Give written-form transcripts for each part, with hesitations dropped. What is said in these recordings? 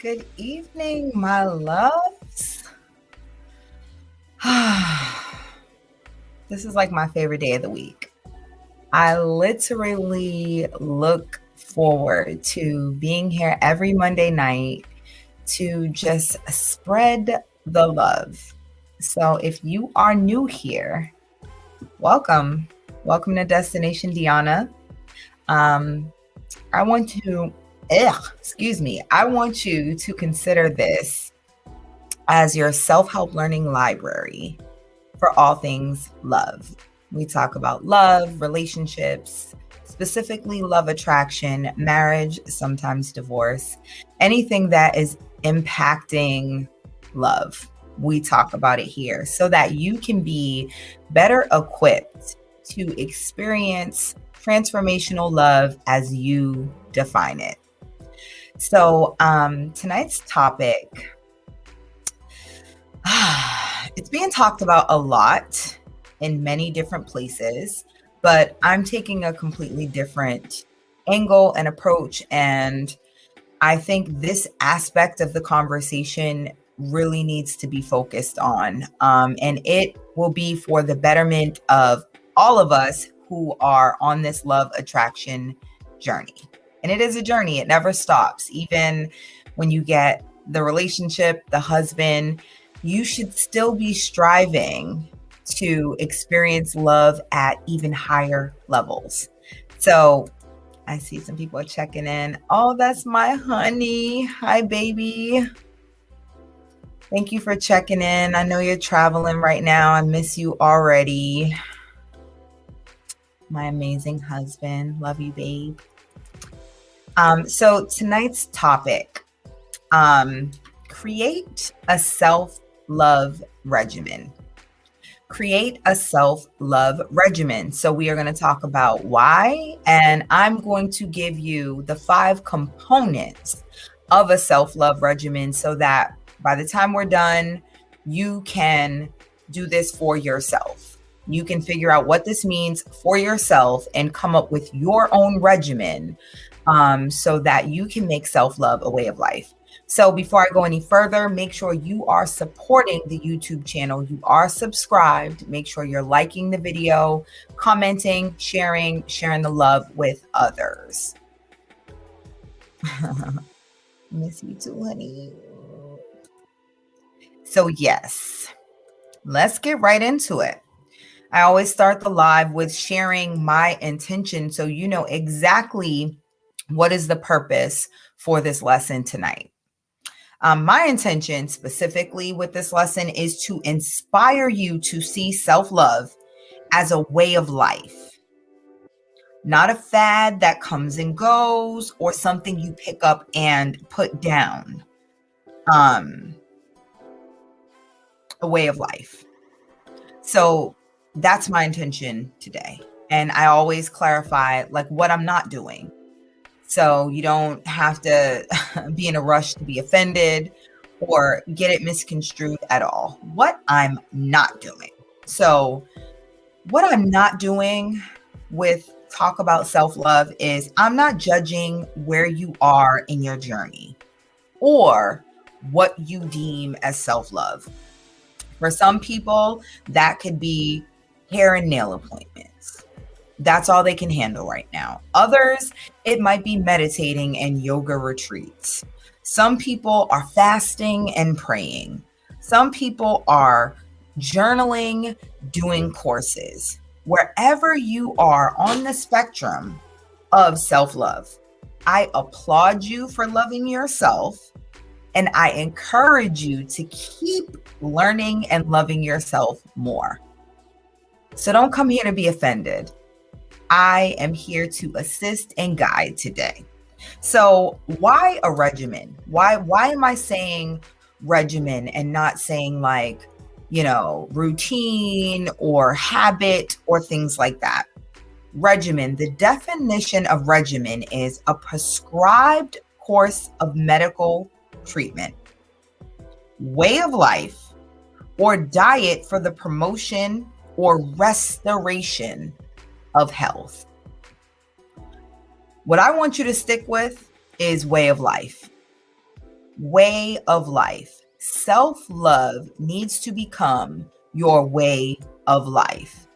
Good evening, my loves. This is like my favorite day of the week. I literally look forward to being here every Monday night to just spread the love. So if you are new here, welcome. Welcome to Destination Diana. Um, I want to, I want you to consider this as your self-help learning library for all things love. We talk about love, relationships, specifically love attraction, marriage, sometimes divorce, anything that is impacting love. We talk about it here so that you can be better equipped to experience transformational love as you define it. So tonight's topic, it's being talked about a lot in many different places, but I'm taking a completely different angle and approach. And I think this aspect of the conversation really needs to be focused on. And it will be for the betterment of all of us who are on this love attraction journey. And it is a journey. It never stops. Even when you get the relationship, the husband, you should still be striving to experience love at even higher levels. So I see some people are checking in. Oh, that's my honey. Hi, baby. Thank you for checking in. I know you're traveling right now. I miss you already. My amazing husband. Love you, babe. So tonight's topic, create a self-love regimen. Create a self-love regimen. So we are going to talk about why, and I'm going to give you the 5 components of a self-love regimen so that by the time we're done, you can do this for yourself. You can figure out what this means for yourself and come up with your own regimen so that you can make self-love a way of life. So before I go any further, make sure you are supporting the YouTube channel. You are subscribed. Make sure you're liking the video, commenting, sharing the love with others. Miss you too, honey. So yes, let's get right into it. I always start the live with sharing my intention so you know exactly what is the purpose for this lesson tonight. My intention specifically with this lesson is to inspire you to see self-love as a way of life, not a fad that comes and goes or something you pick up and put down. A way of life. So that's my intention today. And I always clarify like what I'm not doing. So you don't have to be in a rush to be offended or get it misconstrued at all. What I'm not doing. So what I'm not doing with talk about self-love is I'm not judging where you are in your journey or what you deem as self-love. For some people, that could be hair and nail appointments. That's all they can handle right now. Others, it might be meditating and yoga retreats. Some people are fasting and praying. Some people are journaling, doing courses. Wherever you are on the spectrum of self-love, I applaud you for loving yourself, and I encourage you to keep learning and loving yourself more. So don't come here to be offended. I am here to assist and guide today. So why a regimen? Why am I saying regimen and not saying like, routine or habit or things like that? Regimen, the definition of regimen is a prescribed course of medical treatment, way of life, or diet for the promotion or restoration of health. What I want you to stick with is way of life. way of life. Self-love needs to become your way of life.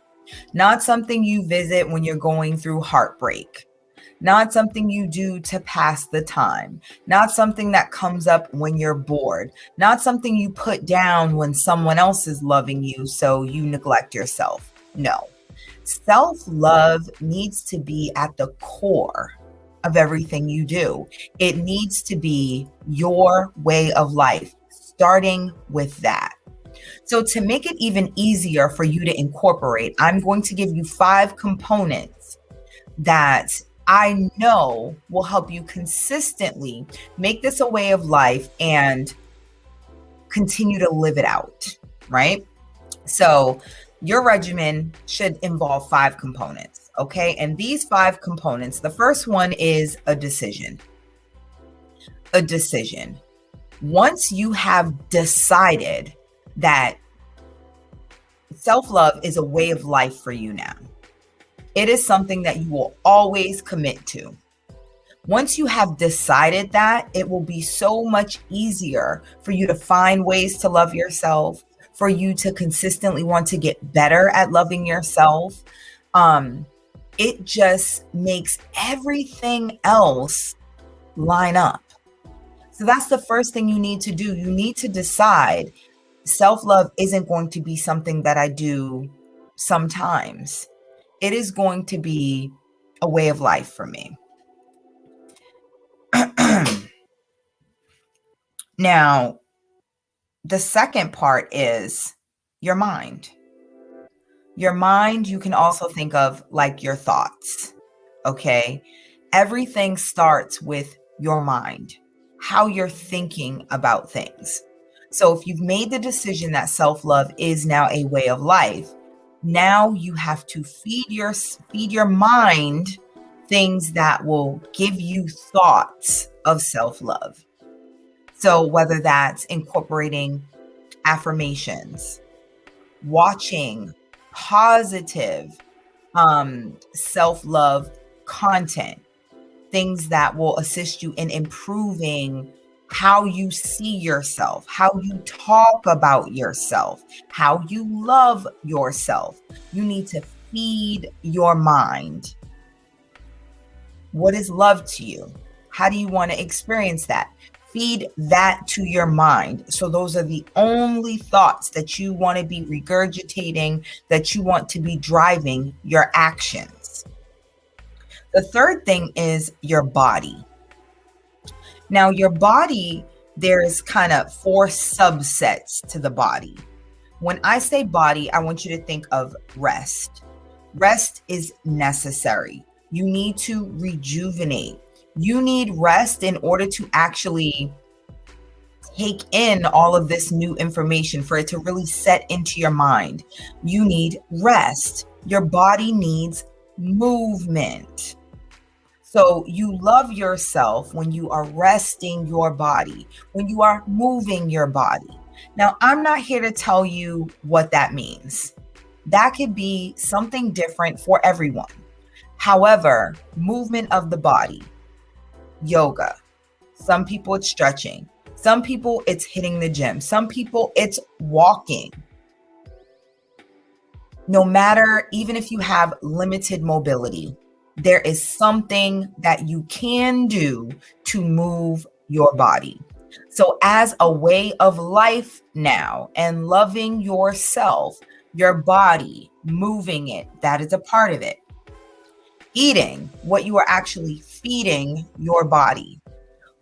Not something you visit when you're going through heartbreak. Not something you do to pass the time. Not something that comes up when you're bored. Not something you put down when someone else is loving you, so you neglect yourself. No. Self-love needs to be at the core of everything you do. It needs to be your way of life, starting with that. So, to make it even easier for you to incorporate, I'm going to give you 5 components that I know will help you consistently make this a way of life and continue to live it out, right? So, your regimen should involve 5 components, okay? And these 5 components, the first one is a decision. A decision. Once you have decided that self-love is a way of life for you now, it is something that you will always commit to. Once you have decided that, it will be so much easier for you to find ways to love yourself, for you to consistently want to get better at loving yourself. It just makes everything else line up. So that's the first thing you need to do. You need to decide self-love isn't going to be something that I do sometimes. It is going to be a way of life for me. Now, the second part is your mind. Your mind, you can also think of like your thoughts, okay? Everything starts with your mind, how you're thinking about things. So if you've made the decision that self-love is now a way of life, now you have to feed your mind things that will give you thoughts of self-love. So whether that's incorporating affirmations, watching positive self-love content, things that will assist you in improving how you see yourself, how you talk about yourself, how you love yourself. You need to feed your mind. What is love to you? How do you want to experience that? Feed that to your mind. So those are the only thoughts that you want to be regurgitating, that you want to be driving your actions. The third thing is your body. Now, your body, there's kind of 4 subsets to the body. When I say body, I want you to think of rest. Rest is necessary. You need to rejuvenate. You need rest in order to actually take in all of this new information, for it to really set into your mind. You need rest. Your body needs movement. So you love yourself when you are resting your body, when you are moving your body. Now, I'm not here to tell you what that means. That could be something different for everyone. However, movement of the body, yoga. Some people it's stretching. Some people it's hitting the gym. Some people it's walking. No matter, even if you have limited mobility, there is something that you can do to move your body. So as a way of life now, and loving yourself, your body, moving it, that is a part of it. Eating, what you are actually feeding your body.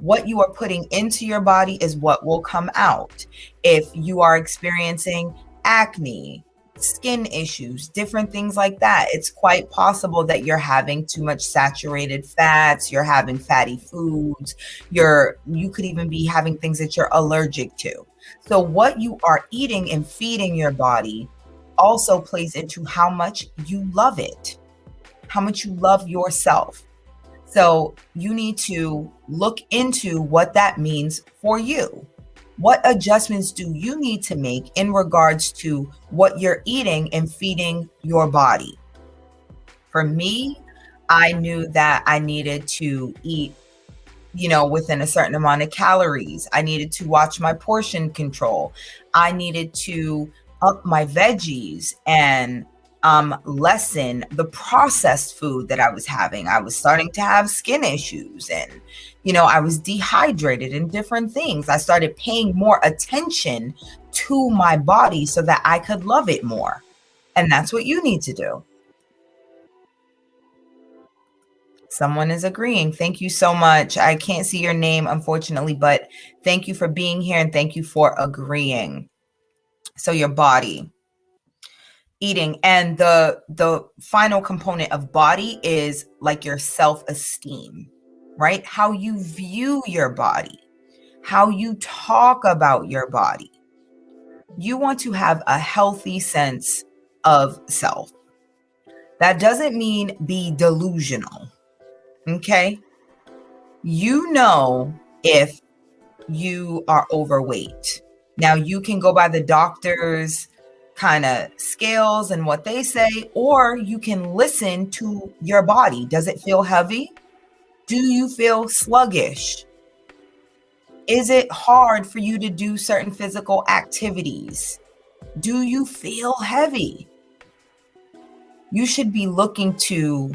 What you are putting into your body is what will come out. If you are experiencing acne, skin issues, different things like that, it's quite possible that you're having too much saturated fats, you're having fatty foods, you could even be having things that you're allergic to. So what you are eating and feeding your body also plays into how much you love it, how much you love yourself. So you need to look into what that means for you. What adjustments do you need to make in regards to what you're eating and feeding your body? For me, I knew that I needed to eat within a certain amount of calories. I needed to watch my portion control. I needed to up my veggies and lessen the processed food that I was having. I was starting to have skin issues, and I was dehydrated and different things. I started paying more attention to my body so that I could love it more. And that's what you need to do. Someone is agreeing. Thank you so much. I can't see your name, unfortunately, but thank you for being here and thank you for agreeing. So your body, eating, and the final component of body is like your self-esteem, right? How you view your body, how you talk about your body. You want to have a healthy sense of self. That doesn't mean be delusional. Okay? If you are overweight. Now, you can go by the doctor's kind of scales and what they say, or you can listen to your body. Does it feel heavy? Do you feel sluggish? Is it hard for you to do certain physical activities? Do you feel heavy? You should be looking to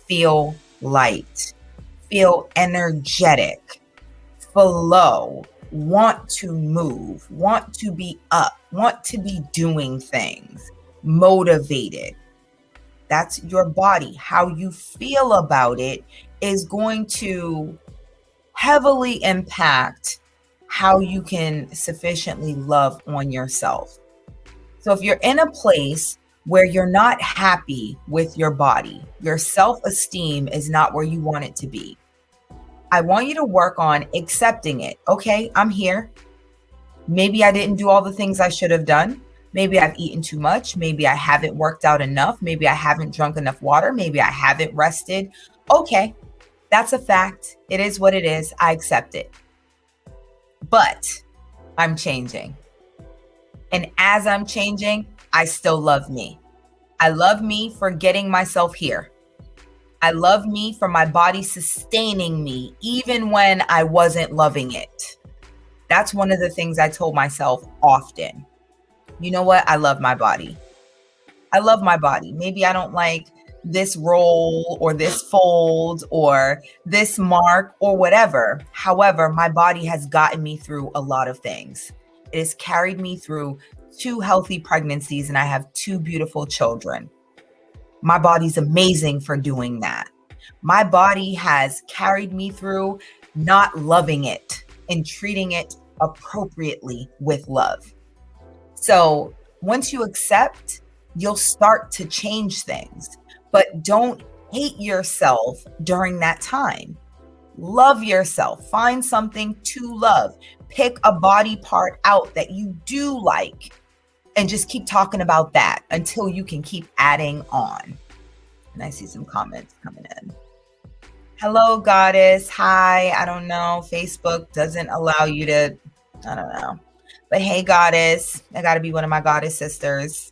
feel light, feel energetic, flow, want to move, want to be up, want to be doing things, motivated. That's your body. How you feel about it is going to heavily impact how you can sufficiently love on yourself. So if you're in a place where you're not happy with your body, your self-esteem is not where you want it to be, I want you to work on accepting it. Okay, I'm here. Maybe I didn't do all the things I should have done. Maybe I've eaten too much. Maybe I haven't worked out enough. Maybe I haven't drunk enough water. Maybe I haven't rested. Okay, that's a fact. It is what it is. I accept it. But I'm changing. And as I'm changing, I still love me. I love me for getting myself here. I love me for my body sustaining me, even when I wasn't loving it. That's one of the things I told myself often. You know what? I love my body. I love my body. Maybe I don't like this roll or this fold or this mark or whatever. However, my body has gotten me through a lot of things. It has carried me through 2 healthy pregnancies, and I have 2 beautiful children. My body's amazing for doing that. My body has carried me through not loving it and treating it appropriately with love. So once you accept, you'll start to change things, but don't hate yourself during that time. Love yourself. Find something to love. Pick a body part out that you do like and just keep talking about that until you can keep adding on. And I see some comments coming in. Hello, goddess. Hi. I don't know. Facebook doesn't allow you to, I don't know. But hey, goddess. I got to be one of my goddess sisters.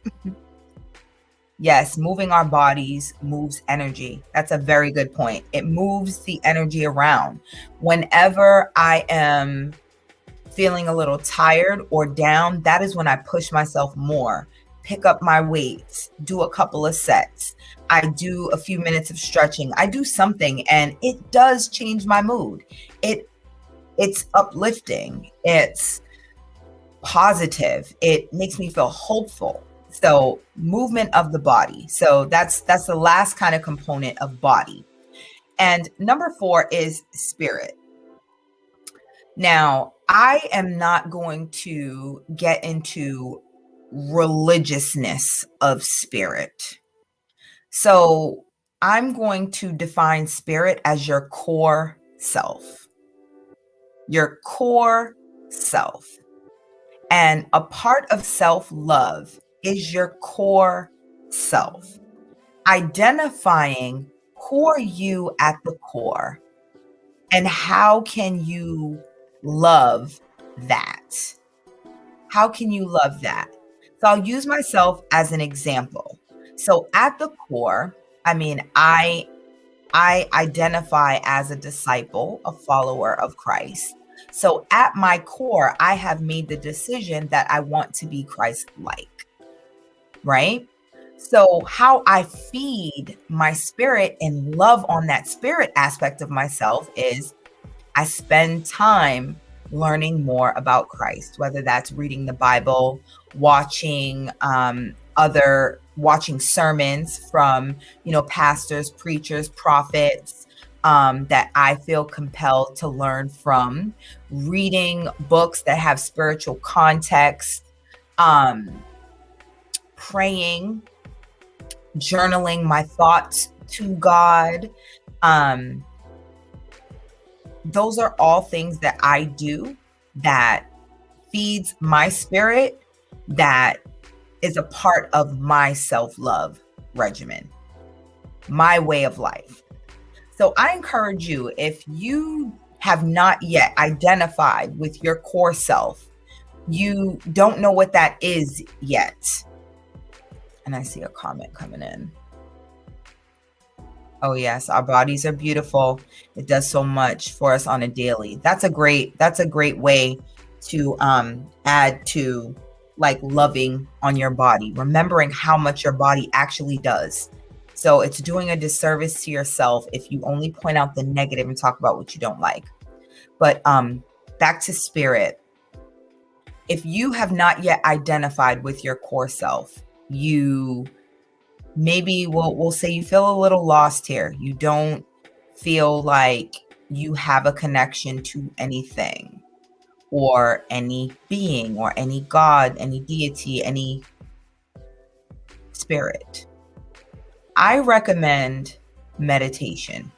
Yes, moving our bodies moves energy. That's a very good point. It moves the energy around. Whenever I am feeling a little tired or down, that is when I push myself more. Pick up my weights, do a couple of sets. I do a few minutes of stretching. I do something and it does change my mood. It's uplifting. It's positive. It makes me feel hopeful. So movement of the body. So that's the last kind of component of body. And number 4 is spirit. Now, I am not going to get into religiousness of spirit. So I'm going to define spirit as your core self. Your core self. And a part of self-love is your core self. Identifying who are you at the core and how can you love that? How can you love that? So I'll use myself as an example. So at the core, I I identify as a disciple, a follower of Christ. So at my core, I have made the decision that I want to be Christ-like, right? So how I feed my spirit and love on that spirit aspect of myself is I spend time learning more about Christ, whether that's reading the Bible, watching watching sermons from pastors, preachers, prophets that I feel compelled to learn from, reading books that have spiritual context, um, praying, journaling my thoughts to God. Um, those are all things that I do that feeds my spirit, that is a part of my self-love regimen, my way of life. So I encourage you, if you have not yet identified with your core self, you don't know what that is yet. And I see a comment coming in. Oh yes, our bodies are beautiful. It does so much for us on a daily. That's a great way to add to like loving on your body, remembering how much your body actually does. So it's doing a disservice to yourself if you only point out the negative and talk about what you don't like. But back to spirit. If you have not yet identified with your core self, you maybe we'll say you feel a little lost here. You don't feel like you have a connection to anything or any being or any God, any deity, any spirit. I recommend meditation.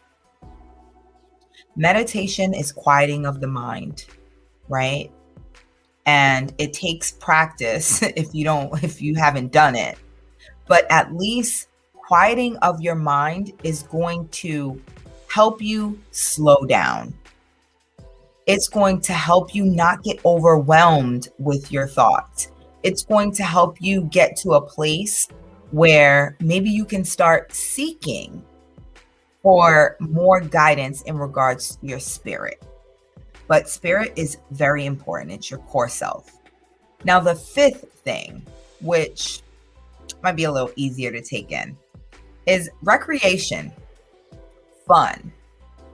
Meditation is quieting of the mind, right? And it takes practice if you haven't done it. But at least quieting of your mind is going to help you slow down. It's going to help you not get overwhelmed with your thoughts. It's going to help you get to a place where maybe you can start seeking for more guidance in regards to your spirit. But spirit is very important. It's your core self. Now, the fifth thing, which might be a little easier to take in, is recreation, fun,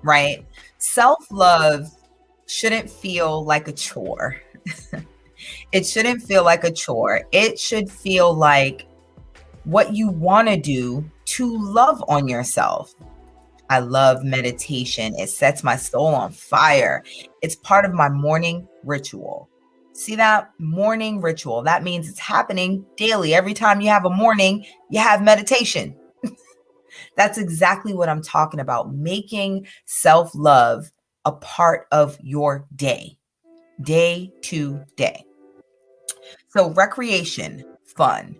right? Self-love shouldn't feel like a chore. It shouldn't feel like a chore. It should feel like what you want to do to love on yourself. I love meditation. It sets my soul on fire. It's part of my morning ritual. See that? Morning ritual. That means it's happening daily. Every time you have a morning, you have meditation. That's exactly what I'm talking about. Making self-love a part of your day to day. So recreation, fun.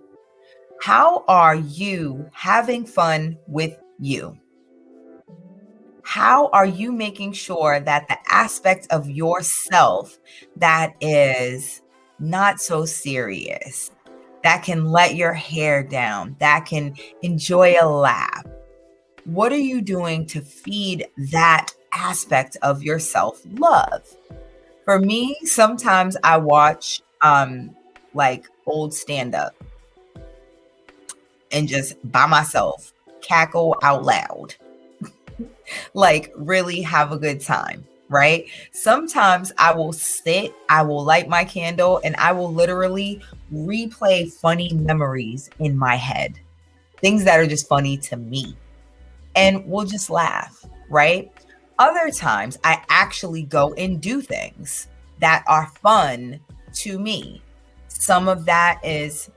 How are you having fun with you? How are you making sure that the aspect of yourself that is not so serious, that can let your hair down, that can enjoy a laugh? What are you doing to feed that aspect of your self-love? For me, sometimes I watch like old stand-up and just by myself cackle out loud. Like really have a good time, right? Sometimes I will light my candle, and I will literally replay funny memories in my head, things that are just funny to me, and we'll just laugh, right? Other times I actually go and do things that are fun to me. Some of that is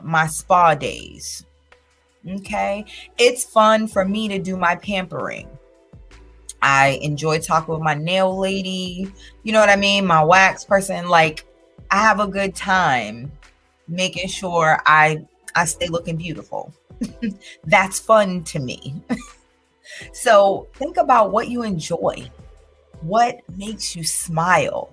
my spa days. Okay. It's fun for me to do my pampering. I enjoy talking with my nail lady. You know what I mean? My wax person. Like, I have a good time making sure I stay looking beautiful. That's fun to me. So think about what you enjoy. What makes you smile,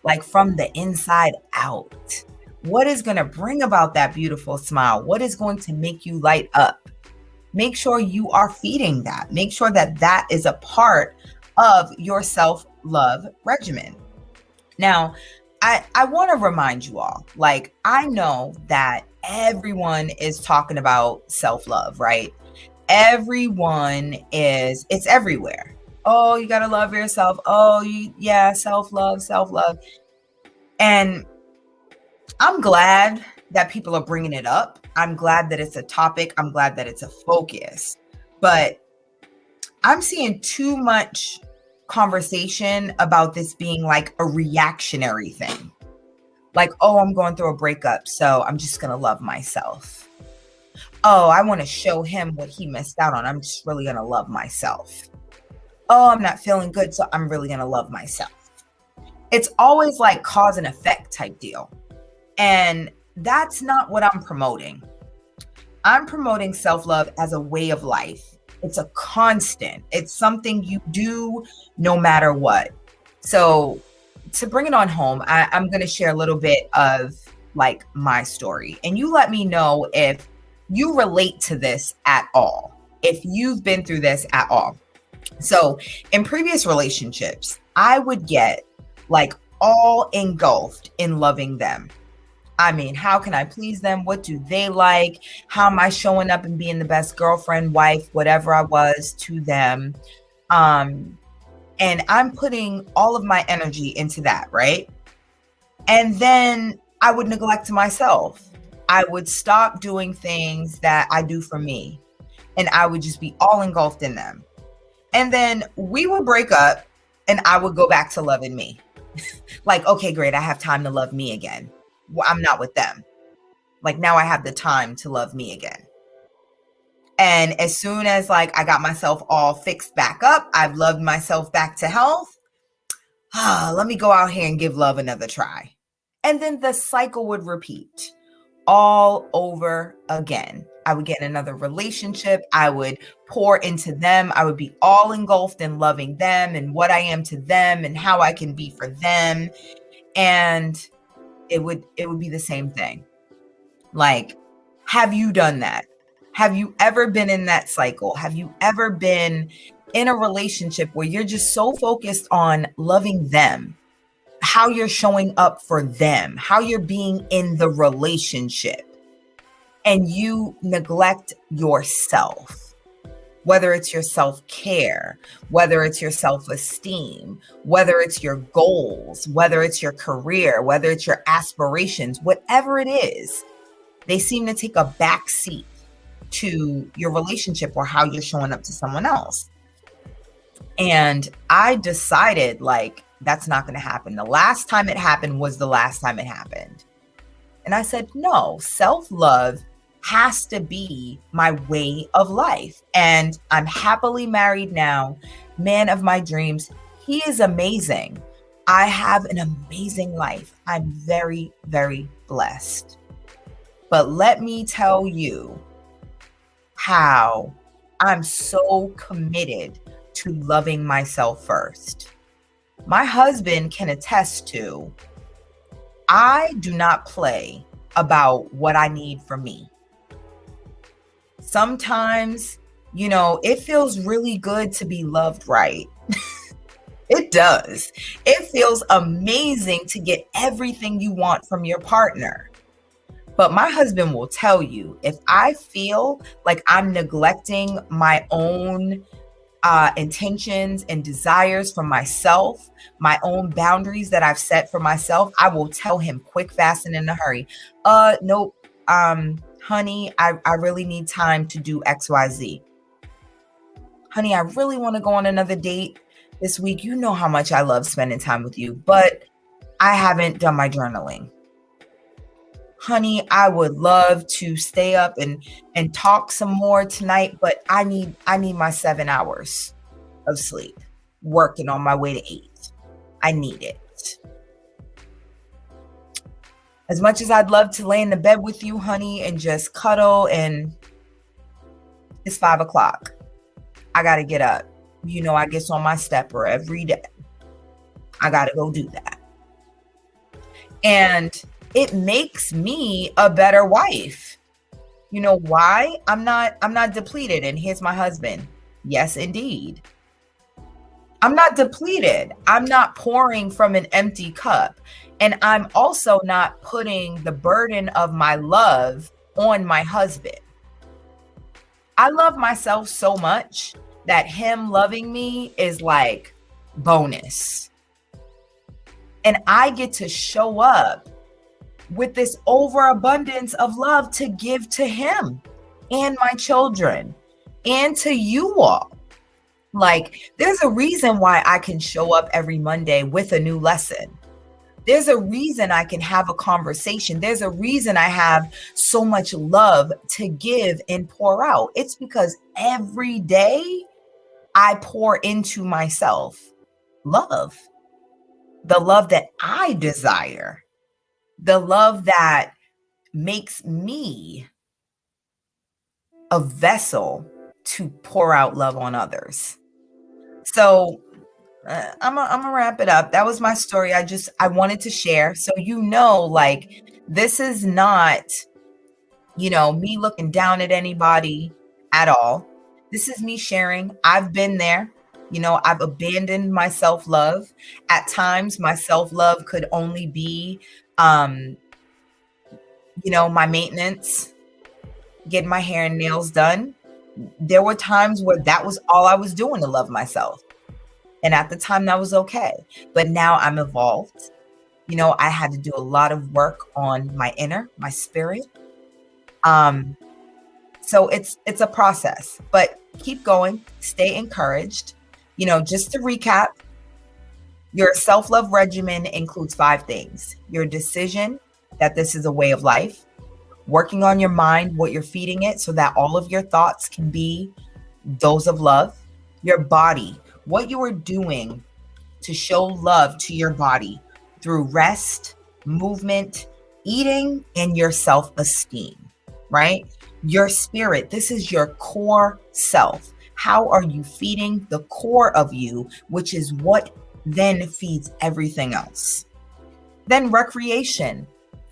like from the inside out? What is going to bring about that beautiful smile? What is going to make you light up? make sure you are feeding that. Make sure that that is a part of your self-love regimen. Now, I want to remind you all, like, I know that everyone is talking about self-love, right? It's everywhere. Oh, you got to love yourself. Oh, yeah, self-love, self-love. And I'm glad that people are bringing it up. I'm glad that it's a topic. I'm glad that it's a focus. But I'm seeing too much conversation about this being like a reactionary thing. Like, oh, I'm going through a breakup, so I'm just going to love myself. Oh, I want to show him what he missed out on. I'm just really going to love myself. Oh, I'm not feeling good, so I'm really going to love myself. It's always like cause and effect type deal. And that's not what I'm promoting. I'm promoting self-love as a way of life. It's a constant. It's something you do no matter what. So to bring it on home, I'm going to share a little bit of like my story. And you let me know if you relate to this at all, if you've been through this at all. So in previous relationships, I would get like all engulfed in loving them. I mean, how can I please them? What do they like? How am I showing up and being the best girlfriend, wife, whatever I was to them? And I'm putting all of my energy into that, right? And then I would neglect myself. I would stop doing things that I do for me, and I would just be all engulfed in them. And then we would break up and I would go back to loving me. Like, okay, great. I have time to love me again. Well, I'm not with them. Like now I have the time to love me again. And as soon as like I got myself all fixed back up, I've loved myself back to health. Let me go out here and give love another try. And then the cycle would repeat all over again. I would get in another relationship. I would pour into them. I would be all engulfed in loving them and what I am to them and how I can be for them. And it would be the same thing. Like, have you done that? Have you ever been in that cycle? Have you ever been in a relationship where you're just so focused on loving them, how you're showing up for them, how you're being in the relationship, and you neglect yourself? Whether it's your self-care, whether it's your self-esteem, whether it's your goals, whether it's your career, whether it's your aspirations, whatever it is, they seem to take a back seat to your relationship or how you're showing up to someone else. And I decided like, that's not going to happen. The last time it happened was the last time it happened. And I said, no, self-love has to be my way of life. And I'm happily married now, man of my dreams. He is amazing. I have an amazing life. I'm very, very blessed. But let me tell you how I'm so committed to loving myself first. My husband can attest to, I do not play about what I need for me. Sometimes, it feels really good to be loved right. It does. It feels amazing to get everything you want from your partner. But my husband will tell you, if I feel like I'm neglecting my own intentions and desires for myself, my own boundaries that I've set for myself, I will tell him quick, fast, and in a hurry. Nope. Honey, I really need time to do XYZ. Honey, I really want to go on another date this week. You know how much I love spending time with you, but I haven't done my journaling. Honey, I would love to stay up and talk some more tonight, but I need my 7 hours of sleep, working on my way to 8. I need it. As much as I'd love to lay in the bed with you, honey, and just cuddle, and it's 5 o'clock. I got to get up. I get on my stepper every day. I got to go do that. And it makes me a better wife. You know why? I'm not depleted. And here's my husband. Yes, indeed. I'm not depleted. I'm not pouring from an empty cup. And I'm also not putting the burden of my love on my husband. I love myself so much that him loving me is like bonus. And I get to show up with this overabundance of love to give to him and my children and to you all. Like, there's a reason why I can show up every Monday with a new lesson. There's a reason I can have a conversation. There's a reason I have so much love to give and pour out. It's because every day I pour into myself love, the love that I desire, the love that makes me a vessel to pour out love on others. So I'm gonna wrap it up. That was my story. I wanted to share. So, like, this is not, me looking down at anybody at all. This is me sharing. I've been there. I've abandoned my self-love. At times, my self-love could only be, um, my maintenance, getting my hair and nails done. There were times where that was all I was doing to love myself. And at the time that was okay. But now I'm evolved. I had to do a lot of work on my spirit. Um, so it's a process, but keep going, stay encouraged. Just to recap, your self-love regimen includes 5 things: your decision that this is a way of life, working on your mind, what you're feeding it, so that all of your thoughts can be those of love, your body, what you are doing to show love to your body through rest, movement, eating, and your self-esteem, right? Your spirit, this is your core self. How are you feeding the core of you, which is what then feeds everything else? Then recreation,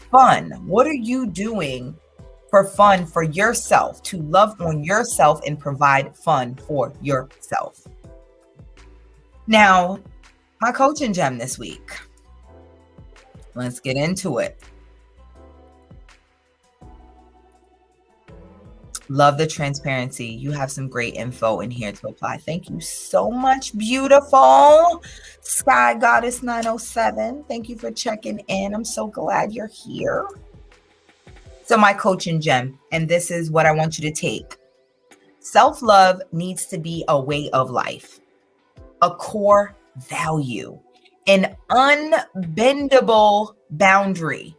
fun. What are you doing for fun for yourself, to love on yourself and provide fun for yourself? Now, my coaching gem this week. Let's get into it. Love the transparency. You have some great info in here to apply. Thank you so much, beautiful Sky Goddess 907. Thank you for checking in. I'm so glad you're here. So my coaching gem, and this is what I want you to take. Self-love needs to be a way of life, a core value, an unbendable boundary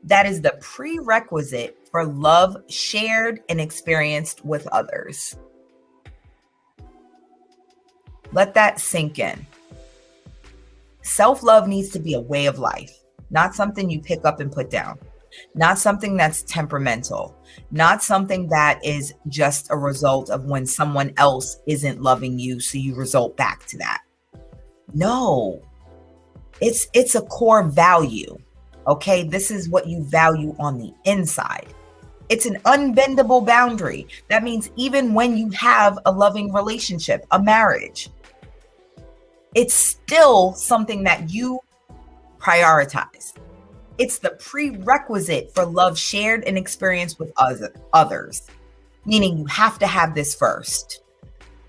that is the prerequisite for love shared and experienced with others. Let that sink in. Self-love needs to be a way of life, not something you pick up and put down, not something that's temperamental, not something that is just a result of when someone else isn't loving you, so you result back to that. No, it's a core value. Okay, this is what you value on the inside. It's an unbendable boundary. That means even when you have a loving relationship, a marriage, it's still something that you prioritize. It's the prerequisite for love shared and experienced with others, meaning you have to have this first,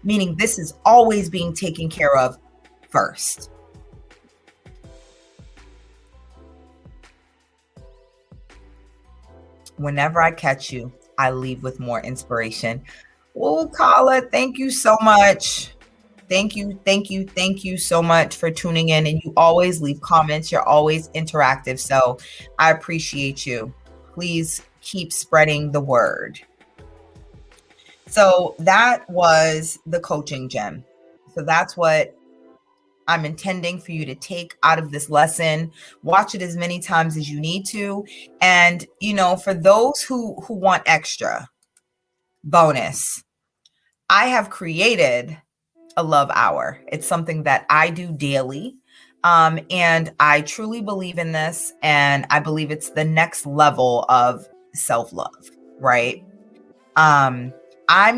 meaning this is always being taken care of first. Whenever I catch you, I leave with more inspiration. Oh, Kala, thank you so much. Thank you so much for tuning in. And you always leave comments. You're always interactive. So I appreciate you. Please keep spreading the word. So that was the coaching gem. So that's what I'm intending for you to take out of this lesson. Watch it as many times as you need to. And, for those who want extra bonus, I have created a love hour. It's something that I do daily. And I truly believe in this. And I believe it's the next level of self-love, right? I'm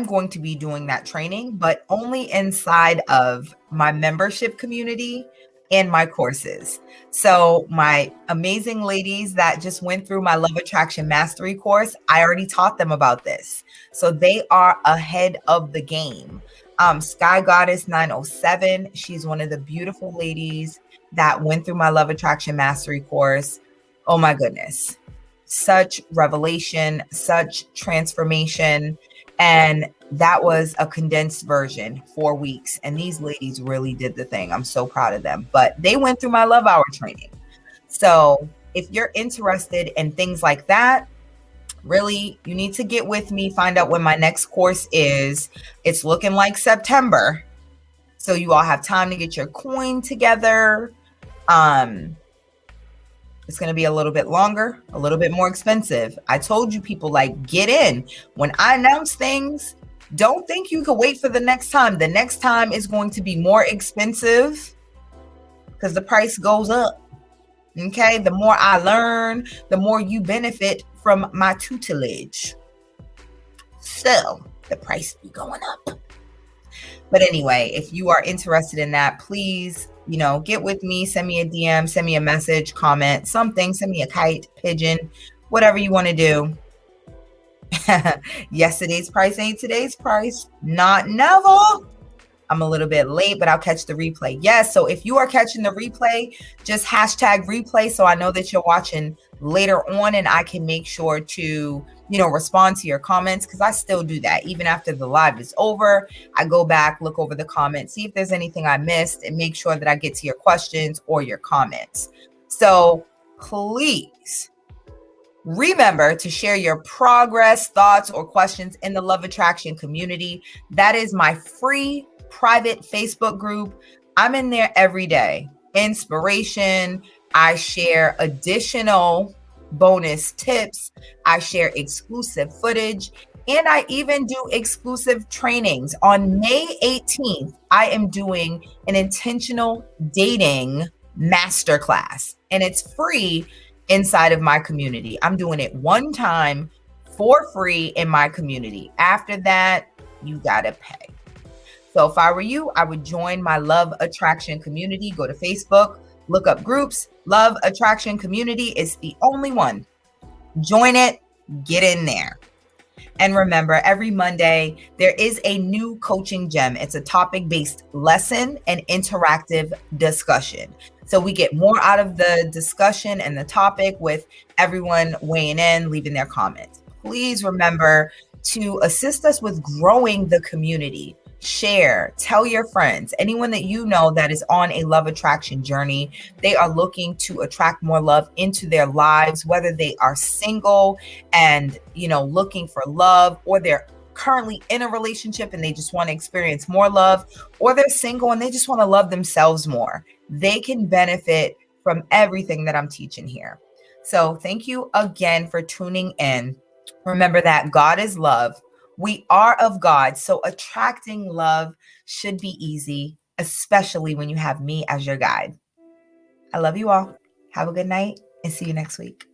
going to be doing that training, but only inside of my membership community and my courses. So my amazing ladies that just went through my Love Attraction Mastery course, I already taught them about this. So they are ahead of the game. Sky Goddess 907, she's one of the beautiful ladies that went through my Love Attraction Mastery course. Oh my goodness. Such revelation, such transformation. And that was a condensed version, 4 weeks. And these ladies really did the thing. I'm so proud of them. But they went through my Love Hour training. So if you're interested in things like that, really, you need to get with me, find out when my next course is. It's looking like September. So you all have time to get your coin together. It's going to be a little bit longer, a little bit more expensive. I told you people, like, get in. When I announce things, don't think you could wait for the next time. The next time is going to be more expensive because the price goes up. Okay. The more I learn, the more you benefit from my tutelage. So the price be going up. But anyway, if you are interested in that, please, get with me, send me a DM, send me a message, comment, something, send me a kite, pigeon, whatever you want to do. Yesterday's price ain't today's price. Not never. I'm a little bit late, but I'll catch the replay. Yes. So if you are catching the replay, just hashtag replay so I know that you're watching later on and I can make sure to, respond to your comments, because I still do that. Even after the live is over, I go back, look over the comments, see if there's anything I missed, and make sure that I get to your questions or your comments. So please remember to share your progress, thoughts, or questions in the Love Attraction community. That is my free private Facebook group. I'm in there every day. Inspiration. I share additional bonus tips. I share exclusive footage. And I even do exclusive trainings. On May 18th, I am doing an intentional dating masterclass. And it's free inside of my community. I'm doing it one time for free in my community. After that, you gotta pay. So if I were you, I would join my Love Attraction community. Go to Facebook, look up groups. Love Attraction community is the only one. Join it, get in there. And remember, every Monday, there is a new coaching gem. It's a topic-based lesson and interactive discussion. So we get more out of the discussion and the topic with everyone weighing in, leaving their comments. Please remember to assist us with growing the community. Share, tell your friends, anyone that you know that is on a love attraction journey. They are looking to attract more love into their lives, whether they are single and, looking for love, or they're currently in a relationship and they just want to experience more love, or they're single and they just want to love themselves more. They can benefit from everything that I'm teaching here. So thank you again for tuning in. Remember that God is love. We are of God, so attracting love should be easy, especially when you have me as your guide. I love you all. Have a good night and see you next week.